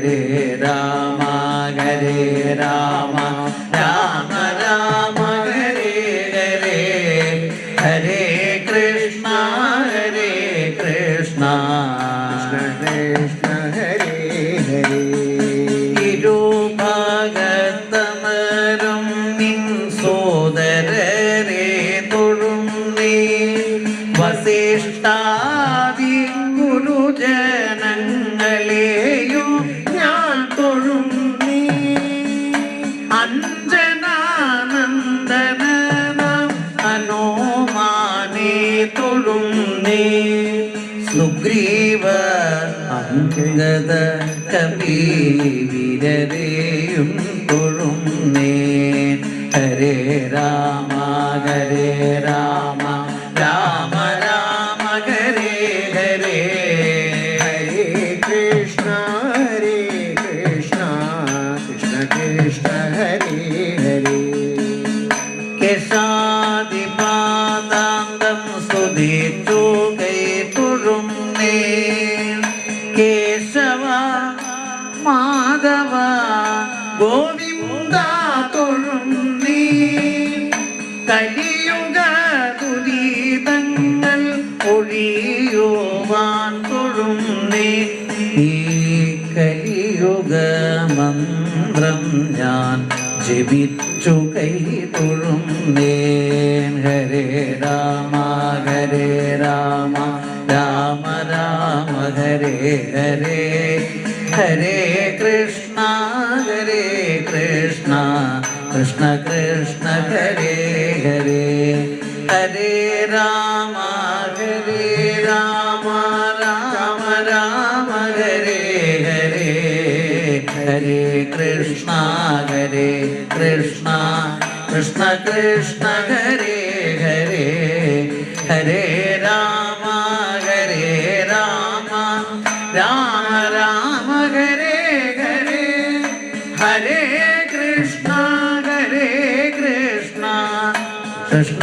ഹരേ രാമ ഹരേ രാമ രാമ രാമ ഹരേ ഹരേ ഹരേ കൃഷ്ണ കൃഷ്ണ കൃഷ്ണ ഹരേ ഹരേ ഇരുഭാഗത്തമരും നിൻ സോദരരെ തൊഴുന്നേ വസിഷ്ഠാദി ഗുരുജനങ്ങളെയും ഞാൻ തൊഴുന്നേ അഞ്ജനാനന്ദനം ഹനുമാനെ തൊഴുന്നേ സുഗ്രീവ അംഗദ കപീവീരരെയും തൊഴുന്നേ ഹരേ രാമ ഹരേ രാമ രാമ രാമ ഹരേ ഹരേ ഹരേ കൃഷ്ണ കൃഷ്ണ കൃഷ്ണ ഹരേ ഹരേ കേശാദിപാദാന്തം സ്തുതിച്ചു കൈ തൊഴുന്നേ കേശവ മാധവ ഗോവിന്ദ തൊഴുന്നേ കലിയുഗ ദുരിതങ്ങൾ ഒഴിയുവാൻ തൊഴുന്നേ ഈ കലിയുഗ മന്ത്രം ഞാൻ ജപിച്ചു കൈ തൊഴുന്നേ ഹരേ രാമ ഹരേ രാമ രാമ രാമ ഹരേ ഹരേ ഹരേ കൃഷ്ണ കൃഷ്ണ കൃഷ്ണ കൃഷ്ണ ഹരേ ഹരേ ഹരേ രാമ രാമ രാമ ഹരേ ഹരേ ഹരേ കൃഷ്ണ കൃഷ്ണ കൃഷ്ണ കൃഷ്ണ ഹരേ ഹരേ ഹരേ രാമ രാമ രാമ ഹരേ ഹരേ ഹരേ കൃഷ്ണ കൃഷ്ണ കൃഷ്ണ കൃഷ്ണ